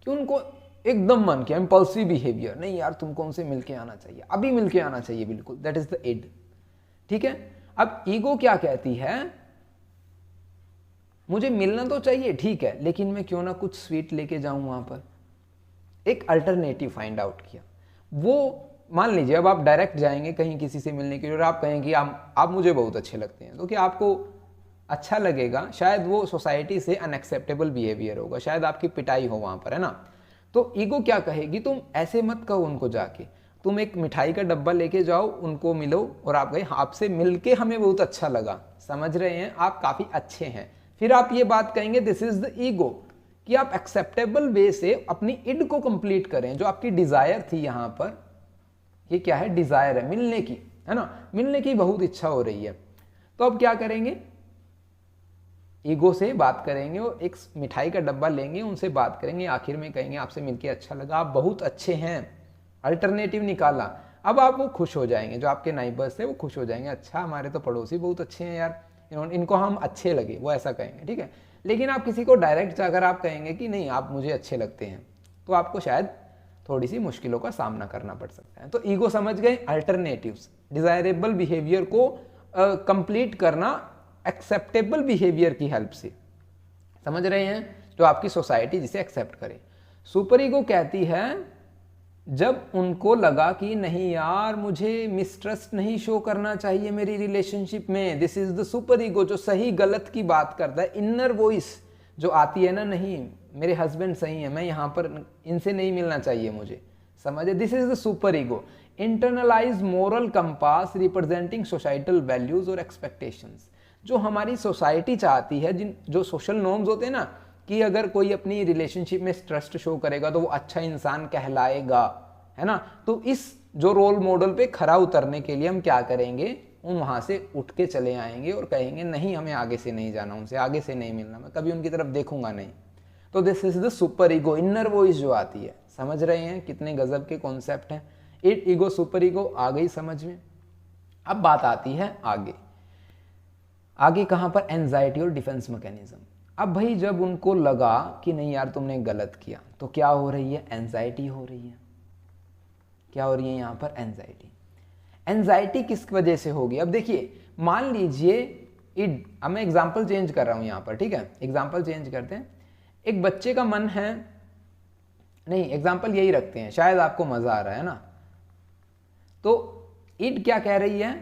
A: कि उनको एकदम मन किया, इंपल्सिव बिहेवियर, नहीं यार तुमको उनसे मिलके आना चाहिए, अभी मिलके आना चाहिए, बिल्कुल, दैट इज द इड, ठीक है। अब ईगो क्या कहती है, मुझे मिलना तो चाहिए ठीक है, लेकिन मैं क्यों ना कुछ स्वीट लेके जाऊं वहां पर। एक अल्टरनेटिव फाइंड आउट किया। वो मान लीजिए अब आप डायरेक्ट जाएंगे कहीं किसी से मिलने के लिए और आप कहें कि आप मुझे बहुत अच्छे लगते हैं, तो क्या आपको अच्छा लगेगा, शायद वो सोसाइटी से अनएक्सेप्टेबल बिहेवियर होगा, शायद आपकी पिटाई हो वहाँ पर, है ना। तो ईगो क्या कहेगी, तुम ऐसे मत कहो उनको जाके, तुम एक मिठाई का डब्बा लेके जाओ, उनको मिलो और आप गए, आपसे मिलके हमें बहुत अच्छा लगा, समझ रहे हैं, आप काफ़ी अच्छे हैं। फिर आप ये बात कहेंगे, दिस इज द ईगो, कि आप एक्सेप्टेबल वे से अपनी इड को कंप्लीट करें। जो आपकी डिजायर थी यहाँ पर, ये क्या है, डिजायर है मिलने की, है ना, मिलने की बहुत इच्छा हो रही है। तो अब क्या करेंगे, ईगो से बात करेंगे और एक मिठाई का डब्बा लेंगे, उनसे बात करेंगे, आखिर में कहेंगे आपसे मिलके अच्छा लगा, आप बहुत अच्छे हैं, अल्टरनेटिव निकाला। अब आप वो खुश हो जाएंगे, जो आपके नाइबर्स थे वो खुश हो जाएंगे, अच्छा हमारे तो पड़ोसी बहुत अच्छे हैं यार, इनको हम अच्छे लगे, वो ऐसा कहेंगे, ठीक है। लेकिन आप किसी को डायरेक्ट अगर आप कहेंगे कि नहीं आप मुझे अच्छे लगते हैं, तो आपको शायद थोड़ी सी मुश्किलों का सामना करना पड़ सकता है। तो ईगो समझ गए, अल्टरनेटिव्स, डिजायरेबल बिहेवियर को कंप्लीट करना एक्सेप्टेबल बिहेवियर की हेल्प से, समझ रहे हैं, जो आपकी सोसाइटी जिसे एक्सेप्ट करे। सुपर ईगो कहती है जब उनको लगा कि नहीं यार मुझे मिसट्रस्ट नहीं शो करना चाहिए मेरी रिलेशनशिप में, this is the super ego, जो सही गलत की बात करता है, इनर वॉइस जो आती है ना, नहीं मेरे हस्बैंड सही है, मैं यहाँ पर इनसे नहीं मिलना चाहिए मुझे, समझे, this is the superego. Internalize moral compass representing societal values और एक्सपेक्टेशंस, जो हमारी सोसाइटी चाहती है, जिन जो सोशल नॉर्म्स होते हैं ना, कि अगर कोई अपनी रिलेशनशिप में ट्रस्ट शो करेगा तो वो अच्छा इंसान कहलाएगा, है ना। तो इस जो रोल मॉडल पे खरा उतरने के लिए हम क्या करेंगे, उन वहाँ से उठ के चले आएंगे और कहेंगे नहीं हमें आगे से नहीं जाना, उनसे आगे से नहीं मिलना, मैं कभी उनकी तरफ देखूंगा नहीं। तो this is the super ego, inner voice जो आती है, समझ रहे हैं कितने गजब के कॉन्सेप्ट हैं। इट ईगो सुपर ईगो आ गई समझ में। अब बात आती है आगे, आगे कहाँ पर, एंजाइटी और डिफेंस मैकेनिज्म। अब भाई जब उनको लगा कि नहीं यार तुमने गलत किया, तो क्या हो रही है, एंजाइटी हो रही है। क्या हो रही है यहाँ पर, एंजाइटी। एंजाइटी किस वजह से होगी, अब देखिए मान लीजिए इड, अब मैं एग्जांपल चेंज कर रहा हूँ यहाँ पर, ठीक है, एग्जांपल चेंज करते हैं। एक बच्चे का मन है, नहीं एग्जांपल यही रखते हैं, शायद आपको मजा आ रहा है ना। तो इड क्या कह रही है,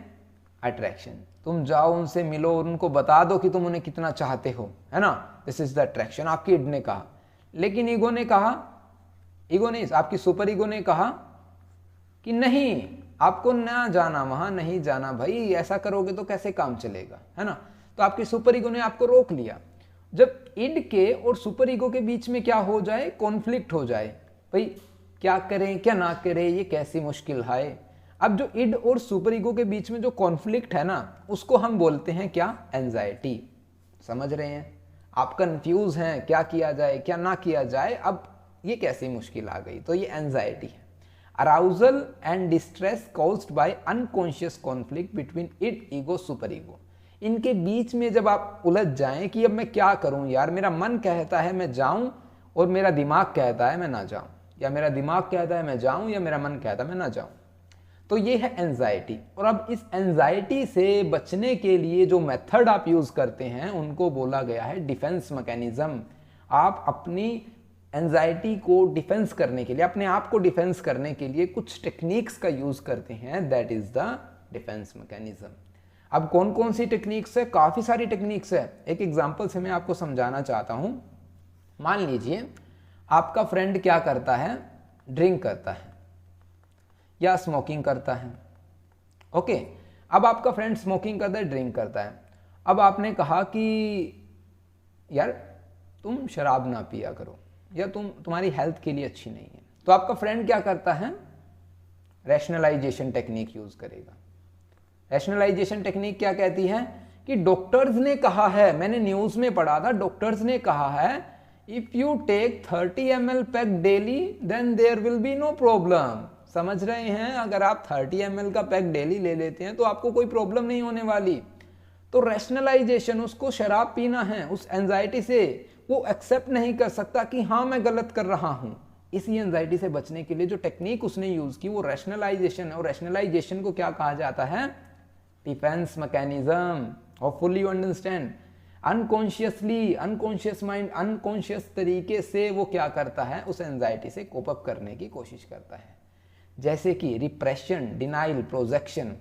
A: अट्रैक्शन, तुम जाओ उनसे मिलो और उनको बता दो कि तुम उन्हें कितना चाहते हो, है ना, दिस इज द अट्रैक्शन, आपकी इड ने कहा। लेकिन ईगो ने कहा, ईगो नहीं आपकी सुपर ईगो ने कहा कि नहीं आपको ना जाना, वहां नहीं जाना भाई, ऐसा करोगे तो कैसे काम चलेगा, है ना। तो आपकी सुपर ईगो ने आपको रोक लिया। जब इड के और सुपर ईगो के बीच में क्या हो जाए, कॉन्फ्लिक्ट हो जाए, भाई क्या करें क्या ना करें, ये कैसी मुश्किल है। अब जो इड और सुपर ईगो के बीच में जो कॉन्फ्लिक्ट है ना, उसको हम बोलते हैं क्या, एंजाइटी। समझ रहे हैं, आप कंफ्यूज हैं क्या किया जाए क्या ना किया जाए, अब ये कैसी मुश्किल आ गई, तो ये एंजाइटी है। Arousal and distress caused by unconscious conflict between end ego super ego. इनके बीच में जब आप उलझ जाएं कि अब मैं क्या करूं यार, मेरा मन कहता है मैं जाऊं और मेरा दिमाग कहता है मैं ना जाऊं, या मेरा दिमाग कहता है मैं जाऊं या मेरा मन कहता है मैं ना जाऊं, तो ये है एंजाइटी। और अब इस एंजाइटी से बचने के लिए जो मेथड आप यूज करते हैं उनको बोला गया है डिफेंस मैकेनिज्म। आप अपनी एंजाइटी को डिफेंस करने के लिए, अपने आप को डिफेंस करने के लिए कुछ टेक्निक्स का यूज करते हैं, that is the defence mechanism. अब कौन कौन सी टेक्निक्स है, काफी सारी टेक्निक्स है। एक एग्जांपल से मैं आपको समझाना चाहता हूं। मान लीजिए आपका फ्रेंड क्या करता है, ड्रिंक करता है या स्मोकिंग करता है, ओके। अब आपका फ्रेंड स्मोकिंग करता है, ड्रिंक करता है। अब आपने कहा कि यार तुम शराब ना पिया करो, या तुम्हारी हेल्थ के लिए अच्छी नहीं है। तो आपका फ्रेंड क्या करता है, रैशनलाइजेशन टेक्निक यूज करेगा। रैशनलाइजेशन टेक्निक क्या कहती है कि डॉक्टर्स ने कहा है, मैंने न्यूज में पढ़ा था, डॉक्टर्स ने कहा है if you take 30 ml pack daily then there will be no problem. समझ रहे हैं, अगर आप 30 ml का पैक डेली ले लेते हैं तो आपको कोई प्रॉब्लम नहीं होने वाली। तो रैशनलाइजेशन, उसको शराब पीना है, उस एंजाइटी से वो एक्सेप्ट नहीं कर सकता कि हाँ मैं गलत कर रहा हूं। इसी एंजाइटी से बचने के लिए जो टेक्निक उसने यूज की वो रैशनलाइजेशन है। और रैशनलाइजेशन को क्या कहा जाता है, defence mechanism. Hopefully you understand. Unconsciously, unconscious mind unconscious तरीके से वो क्या करता है, उस एंजाइटी से कोप अप करने की कोशिश करता है। जैसे कि रिप्रेशन, डिनाइल, प्रोजेक्शन।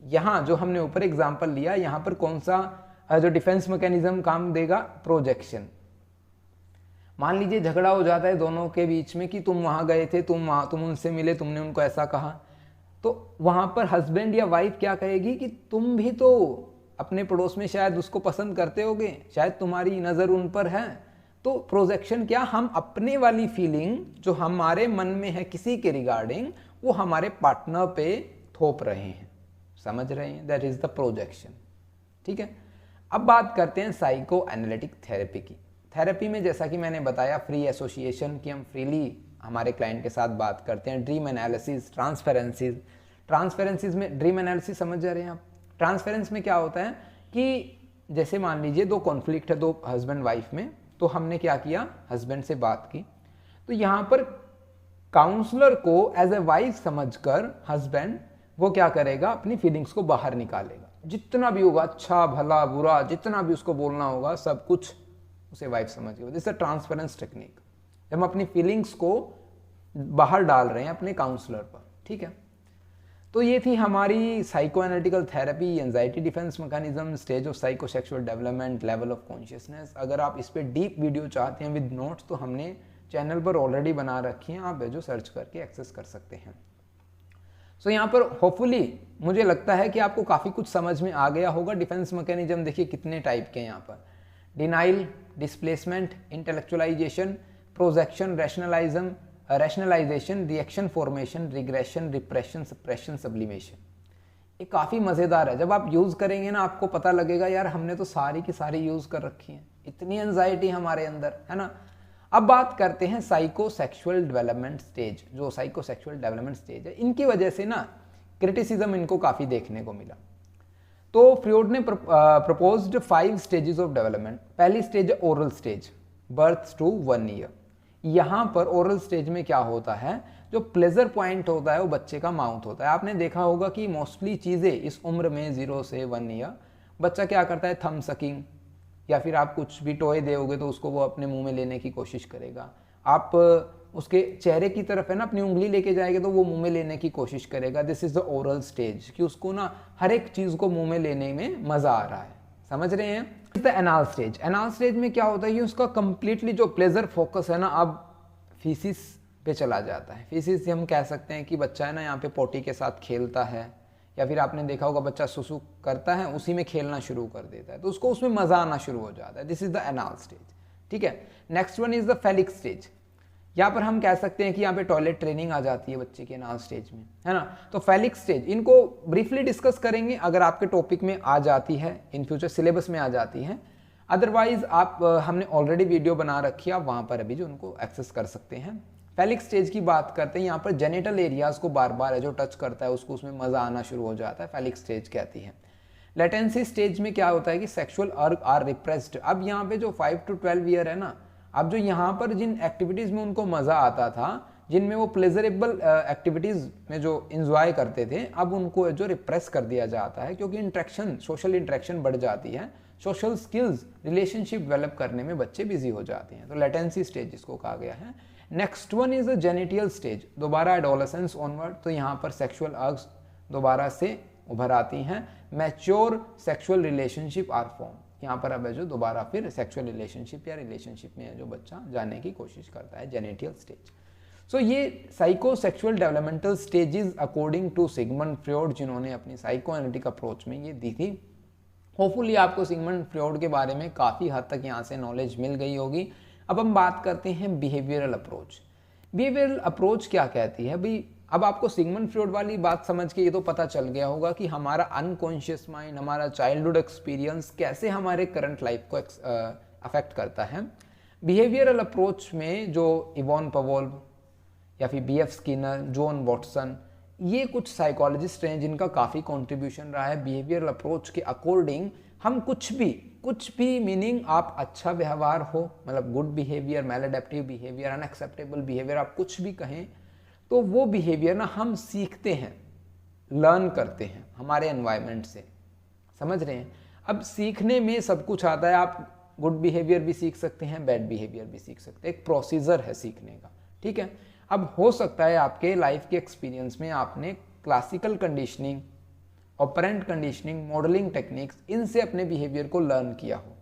A: यहां जो हमने ऊपर एग्जांपल लिया, यहां पर कौन सा जो डिफेंस मैकेनिज्म काम देगा, प्रोजेक्शन। मान लीजिए झगड़ा हो जाता है दोनों के बीच में कि तुम वहाँ गए थे, तुम उनसे मिले, तुमने उनको ऐसा कहा, तो वहाँ पर हस्बैंड या वाइफ क्या कहेगी कि तुम भी तो अपने पड़ोस में शायद उसको पसंद करते होगे, शायद तुम्हारी नज़र उन पर है। तो प्रोजेक्शन क्या, हम अपने वाली फीलिंग जो हमारे मन में है किसी के रिगार्डिंग, वो हमारे पार्टनर पे थोप रहे हैं, समझ रहे हैं, दैट इज द प्रोजेक्शन। ठीक है, अब बात करते हैं साइको एनालिटिक थेरेपी की। थेरेपी में जैसा कि मैंने बताया फ्री एसोसिएशन की, हम फ्रीली हमारे क्लाइंट के साथ बात करते हैं। ड्रीम एनालिसिस, ट्रांसफेरेंसीज में ड्रीम एनालिसिस समझ जा रहे हैं आप। ट्रांसफेरेंस में क्या होता है कि जैसे मान लीजिए दो कॉन्फ्लिक्ट है, दो हस्बैंड वाइफ में, तो हमने क्या किया, हस्बैंड से बात की, तो यहाँ पर काउंसलर को एज ए वाइफ समझकर हस्बैंड वो क्या करेगा, अपनी फीलिंग्स को बाहर निकालेगा, जितना भी होगा, अच्छा भला बुरा, जितना भी उसको बोलना होगा, सब कुछ उसे वाइफ समझेगा। दिस इज ट्रांसफरेंस टेक्निक, जब हम अपनी फीलिंग्स को बाहर डाल रहे हैं अपने काउंसलर पर। ठीक है, तो ये थी हमारी psycho analytical therapy, anxiety defence mechanism, stage of psycho sexual development, level of consciousness. अगर आप इस पर डीप वीडियो चाहते हैं विद नोट्स, तो हमने चैनल पर ऑलरेडी बना रखी हैं, आप जो सर्च करके एक्सेस कर सकते हैं। सो यहाँ पर होपफुली मुझे लगता है कि आपको काफ़ी कुछ समझ में आ गया होगा। डिफेंस मैकेनिज्म देखिए कितने टाइप के हैं यहाँ पर, denial, displacement, intellectualization, projection, rationalization, reaction formation, regression, repression, suppression, sublimation. ये काफ़ी मज़ेदार है, जब आप यूज़ करेंगे ना आपको पता लगेगा यार हमने तो सारी की सारी यूज़ कर रखी है, इतनी एंजाइटी हमारे अंदर है ना। अब बात करते हैं साइको सेक्सुअल डेवलपमेंट स्टेज। जो साइको सेक्सुअल डेवलपमेंट स्टेज है, इनकी वजह से ना क्रिटिसिज्म इनको काफ़ी देखने को मिला। तो फ्रॉइड ने प्रपोज्ड 5 स्टेजेस ऑफ डेवलपमेंट। पहली स्टेज है oral stage, birth to 1 year. यहाँ पर ओरल स्टेज में क्या होता है, जो प्लेजर पॉइंट होता है वो बच्चे का माउथ होता है। आपने देखा होगा कि मोस्टली चीज़ें इस उम्र में 0 से 1 ईयर बच्चा क्या करता है, थंब सकिंग, या फिर आप कुछ भी टॉय दोगे तो उसको वो अपने मुंह में लेने की कोशिश करेगा। आप उसके चेहरे की तरफ है ना अपनी उंगली लेके जाएंगे तो वो मुंह में लेने की कोशिश करेगा। This is the oral stage, कि उसको ना हर एक चीज़ को मुंह में लेने में मज़ा आ रहा है, समझ रहे हैं। The anal stage, anal stage में क्या होता है कि उसका कंप्लीटली जो प्लेजर फोकस है ना अब फीसिस पे चला जाता है। फीसिस से हम कह सकते हैं कि बच्चा है ना यहाँ पे पोटी के साथ खेलता है, या फिर आपने देखा होगा बच्चा सुसु करता है उसी में खेलना शुरू कर देता है, तो उसको उसमें मज़ा आना शुरू हो जाता है। This is the anal stage. ठीक है, next one is the phallic stage. यहाँ पर हम कह सकते हैं कि यहाँ पे टॉयलेट ट्रेनिंग आ जाती है बच्चे के एनाल स्टेज में, है ना। तो फेलिक स्टेज इनको ब्रीफली डिस्कस करेंगे अगर आपके टॉपिक में आ जाती है, इन फ्यूचर सिलेबस में आ जाती है। अदरवाइज आप हमने ऑलरेडी वीडियो बना रखी है, आप वहाँ पर अभी जो उनको एक्सेस कर सकते हैं। फेलिक स्टेज की बात करते हैं, यहाँ पर जेनिटल एरियाज को बार बार है जो टच करता है उसको उसमें मज़ा आना शुरू हो जाता है, फेलिक स्टेज कहती है। लेटेंसी स्टेज में क्या होता है कि सेक्सुअल अर्ग आर रिप्रेस्ड। अब यहाँ पे जो 5 to 12 ईयर है ना, अब जो यहाँ पर जिन एक्टिविटीज़ में उनको मज़ा आता था, जिनमें वो प्लेजरेबल एक्टिविटीज़ में जो इंजॉय करते थे, अब उनको जो रिप्रेस कर दिया जाता है, क्योंकि इंट्रैक्शन, सोशल इंट्रैक्शन बढ़ जाती है, सोशल स्किल्स, रिलेशनशिप डेवलप करने में बच्चे बिजी हो जाते हैं। तो लेटेंसी स्टेज जिसको कहा गया है। Next one is a genital stage, दोबारा एडोलेसेंस ऑनवर्ड। तो यहाँ पर सेक्सुअल अर्ग्स दोबारा से उभर आती हैं। Mature sexual relationship are form, यहाँ पर अब है जो दोबारा फिर सेक्सुअल रिलेशनशिप या रिलेशनशिप में है जो बच्चा जाने की कोशिश करता है, जेनिटल स्टेज। सो ये psycho sexual developmental stages according to Sigmund Freud, जिन्होंने अपनी साइको एनालिटिक अप्रोच में ये दी थी। होपफुली आपको सिगमंड फ्रॉइड के बारे में काफ़ी हद तक यहाँ से नॉलेज मिल गई होगी। अब हम बात करते हैं बिहेवियरल अप्रोच। बिहेवियरल अप्रोच क्या कहती है भाई, अब आपको सिगमंड फ्रॉइड वाली बात समझ के ये तो पता चल गया होगा कि हमारा अनकॉन्शियस माइंड, हमारा चाइल्डहुड एक्सपीरियंस कैसे हमारे करंट लाइफ को अफेक्ट करता है। बिहेवियरल अप्रोच में जो इवॉन पवोल या फिर BF स्किनर, जॉन वॉटसन, ये कुछ साइकोलॉजिस्ट हैं जिनका काफ़ी कंट्रीब्यूशन रहा है। बिहेवियरल अप्रोच के अकॉर्डिंग हम कुछ भी मीनिंग आप अच्छा व्यवहार हो, मतलब good behaviour, maladaptive behaviour, unacceptable behaviour, आप कुछ भी कहें, तो वो बिहेवियर ना हम सीखते हैं, लर्न करते हैं हमारे एनवायरनमेंट से, समझ रहे हैं। अब सीखने में सब कुछ आता है, आप गुड बिहेवियर भी सीख सकते हैं, बैड बिहेवियर भी सीख सकते हैं, एक प्रोसीजर है सीखने का, ठीक है। अब हो सकता है आपके लाइफ के एक्सपीरियंस में आपने classical conditioning, operant conditioning, modelling techniques, इनसे अपने बिहेवियर को लर्न किया हो,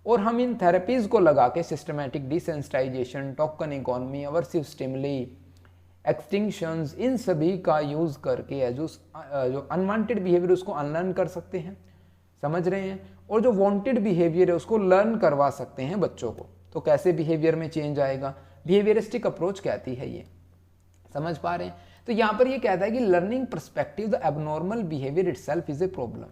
A: और हम इन थेरेपीज़ को लगा के systematic desensitisation, token economy, aversive stimuli, extinctions, इन सभी का यूज़ करके जो अनवांटेड बिहेवियर उसको अनलर्न कर सकते हैं, समझ रहे हैं, और जो वांटेड बिहेवियर है उसको लर्न करवा सकते हैं बच्चों को। तो कैसे बिहेवियर में चेंज आएगा, बिहेवियरिस्टिक अप्रोच कहती है ये, समझ पा रहे हैं। तो यहाँ पर ये कहता है कि learning perspective the abnormal behaviour itself is a problem.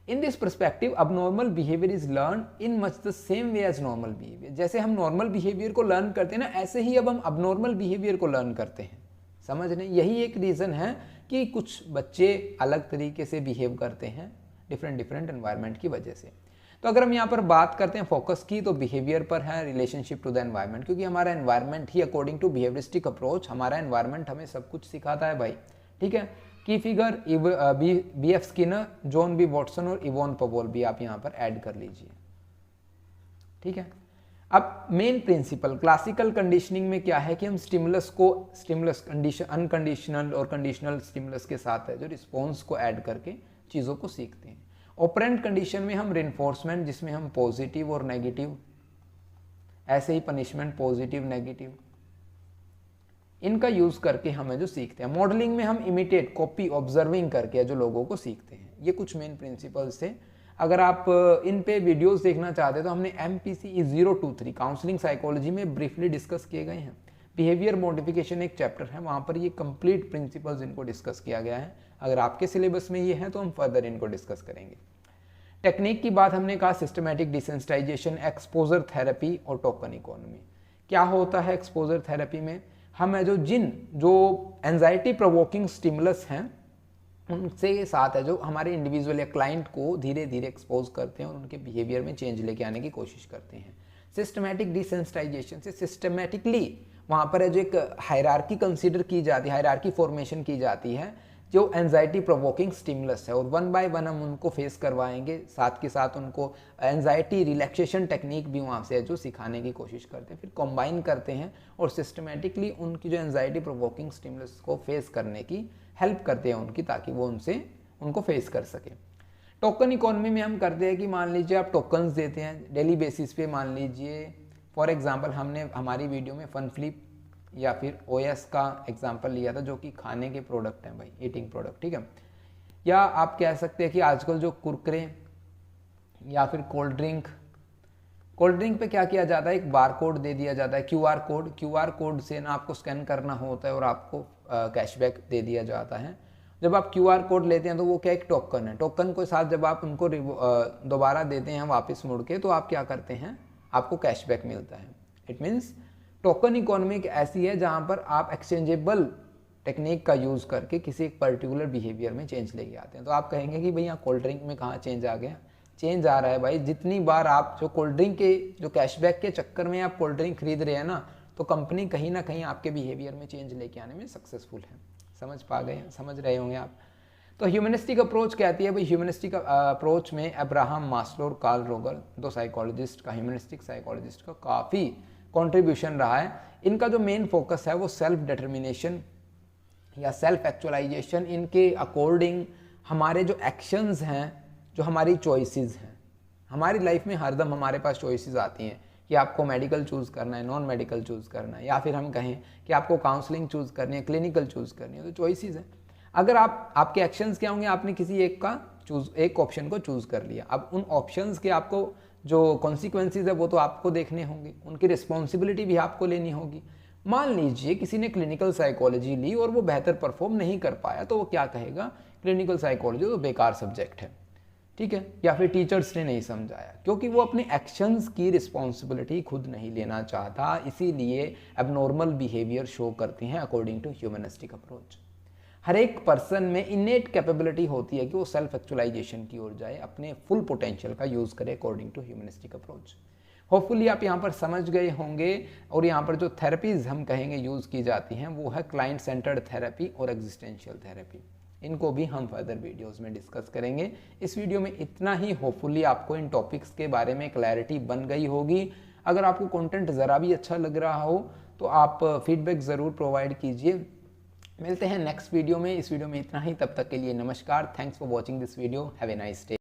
A: In this perspective abnormal behaviour is learn in much the same way as normal behaviour. जैसे हम नॉर्मल बिहेवियर को लर्न करते हैं ना, ऐसे ही अब हम अबनॉर्मल बिहेवियर को लर्न करते हैं, समझ रहे हैं। यही एक रीज़न है कि कुछ बच्चे अलग तरीके से बिहेव करते हैं डिफरेंट एनवायरनमेंट की वजह से। तो अगर हम यहाँ पर बात करते हैं फोकस की, तो बिहेवियर पर है, रिलेशनशिप टू द एनवायरनमेंट, क्योंकि हमारा एनवायरनमेंट ही अकॉर्डिंग टू बिहेवियरिस्टिक अप्रोच, हमारा एनवायरनमेंट हमें सब कुछ सिखाता है भाई, ठीक है। Key figure B.F. Skinner, John B Watson और इवोन पवोल भी आप यहाँ पर ऐड कर लीजिए, ठीक है। अब मेन प्रिंसिपल क्लासिकल कंडीशनिंग में क्या है कि हम स्टिमुलस कंडीशन, अनकंडीशनल और कंडीशनल स्टिमुलस के साथ है जो रिस्पॉन्स को ऐड करके चीज़ों को सीखते हैं। ऑपरेंट कंडीशन में हम रेनफोर्समेंट, जिसमें हम पॉजिटिव और नेगेटिव, ऐसे ही पनिशमेंट पॉजिटिव नेगेटिव, इनका यूज करके हमें जो सीखते हैं। मॉडलिंग में हम इमिटेट, कॉपी, ऑब्जर्विंग करके जो लोगों को सीखते हैं। ये कुछ मेन प्रिंसिपल्स थे। अगर आप इन पे वीडियोस देखना चाहते हैं तो हमने MPC 023 काउंसलिंग साइकोलॉजी में ब्रीफली डिस्कस किए गए हैं। बिहेवियर मॉडिफिकेशन एक चैप्टर है, वहाँ पर ये कंप्लीट प्रिंसिपल्स इनको डिस्कस किया गया है। अगर आपके सिलेबस में ये है तो हम फर्दर इनको डिस्कस करेंगे। टेक्निक की बात हमने कहा, सिस्टमैटिक डिसेंसिटाइजेशन, एक्सपोजर थेरेपी और टोकन इकोनॉमी। क्या होता है एक्सपोजर थेरेपी में, हम है जो एंजाइटी प्रोवोकिंग स्टिमुलस हैं उनसे साथ है जो हमारे इंडिविजुअल या क्लाइंट को धीरे धीरे एक्सपोज करते हैं और उनके बिहेवियर में चेंज लेके आने की कोशिश करते हैं। सिस्टमैटिक डिसेंसिटाइजेशन से सिस्टमैटिकली वहाँ पर है जो एक हायरार्की कंसीडर की जाती है, हायरार्की फॉर्मेशन की जाती है जो एंजाइटी प्रोवोकिंग स्टिमुलस है, और वन बाय वन हम उनको फेस करवाएंगे, साथ के साथ उनको एंजाइटी रिलैक्सेशन टेक्निक भी वहाँ से है जो सिखाने की कोशिश करते हैं, फिर कंबाइन करते हैं और सिस्टमेटिकली उनकी जो एंजाइटी प्रोवोकिंग स्टिमुलस को फेस करने की हेल्प करते हैं उनकी, ताकि वो उनको फेस कर सके। टोकन इकोनॉमी में हम करते हैं कि मान लीजिए आप टोकन्स देते हैं डेली बेसिस पे, मान लीजिए फॉर एग्जांपल हमने हमारी वीडियो में फन फ्लिप या फिर OS का एग्जांपल लिया था जो कि खाने के प्रोडक्ट हैं भाई, ईटिंग प्रोडक्ट, ठीक है। या आप कह सकते हैं कि आजकल जो कुरकुरे या फिर कोल्ड ड्रिंक पे क्या किया जाता है, एक बार कोड दे दिया जाता है, QR कोड से ना आपको स्कैन करना होता है और आपको कैशबैक दे दिया जाता है। जब आप QR कोड लेते हैं तो वो क्या एक टोकन है, टोकन के साथ जब आप उनको दोबारा देते हैं वापस मुड़ के, तो आप क्या करते हैं, आपको कैशबैक मिलता है। इट मीन्स टोकन इकोनॉमी ऐसी है जहाँ पर आप एक्सचेंजेबल टेक्निक का यूज़ करके किसी एक पर्टिकुलर बिहेवियर में चेंज लेके आते हैं। तो आप कहेंगे कि भैया कोल्ड ड्रिंक में कहाँ चेंज आ गया, चेंज आ रहा है भाई। जितनी बार आप जो कोल्ड ड्रिंक के जो कैशबैक के चक्कर में आप कोल्ड ड्रिंक खरीद रहे हैं ना, तो कंपनी कहीं ना कहीं आपके बिहेवियर में चेंज लेके आने में सक्सेसफुल है। समझ रहे होंगे आप। तो ह्यूमनिस्टिक अप्रोच कहती है भाई, ह्यूमनिस्टिक अप्रोच में अब्राहम मास्लो और कार्ल रोगर, दो साइकोलॉजिस्ट का, ह्यूमनिस्टिक साइकोलॉजिस्ट का काफ़ी कंट्रीब्यूशन रहा है। इनका जो मेन फोकस है वो सेल्फ डिटर्मिनेशन या सेल्फ एक्चुअलाइजेशन, इनके अकॉर्डिंग हमारे जो एक्शंस हैं, जो हमारी चॉइसेस हैं, हमारी लाइफ में हरदम हमारे पास चॉइसेस आती हैं कि आपको मेडिकल चूज़ करना है, नॉन मेडिकल चूज़ करना है, या फिर हम कहें कि आपको काउंसलिंग चूज़ करनी है, क्लिनिकल चूज़ करनी है, तो चॉइसेस हैं। अगर आपके एक्शंस क्या होंगे, आपने किसी एक ऑप्शन को चूज़ कर लिया, अब उन ऑप्शंस के आपको जो कॉन्सिक्वेंसेस है वो तो आपको देखने होंगे, उनकी रिस्पॉन्सिबिलिटी भी आपको लेनी होगी। मान लीजिए किसी ने क्लिनिकल साइकोलॉजी ली और वो बेहतर परफॉर्म नहीं कर पाया, तो वो क्या कहेगा, क्लिनिकल साइकोलॉजी तो बेकार सब्जेक्ट है, ठीक है, या फिर टीचर्स ने नहीं समझाया, क्योंकि वो अपने एक्शंस की रिस्पॉन्सिबिलिटी खुद नहीं लेना चाहता, इसीलिए एबनॉर्मल बिहेवियर शो करते हैं अकॉर्डिंग टू ह्यूमनिस्टिक अप्रोच। हर एक पर्सन में इनेट कैपेबिलिटी होती है कि वो सेल्फ एक्चुअलाइजेशन की ओर जाए, अपने फुल पोटेंशियल का यूज़ करे according to humanistic approach. Hopefully आप यहाँ पर समझ गए होंगे। और यहाँ पर जो थेरेपीज़ हम कहेंगे यूज़ की जाती हैं वो है क्लाइंट सेंटर्ड थेरेपी और एग्जिस्टेंशियल थेरेपी। इनको भी हम फर्दर वीडियोस में डिस्कस करेंगे। इस वीडियो में इतना ही। होपफुली आपको इन टॉपिक्स के बारे में क्लैरिटी बन गई होगी। अगर आपको कंटेंट ज़रा भी अच्छा लग रहा हो तो आप फीडबैक ज़रूर प्रोवाइड कीजिए। मिलते हैं नेक्स्ट वीडियो में। इस वीडियो में इतना ही, तब तक के लिए नमस्कार। Thanks for watching this video. Have a nice day.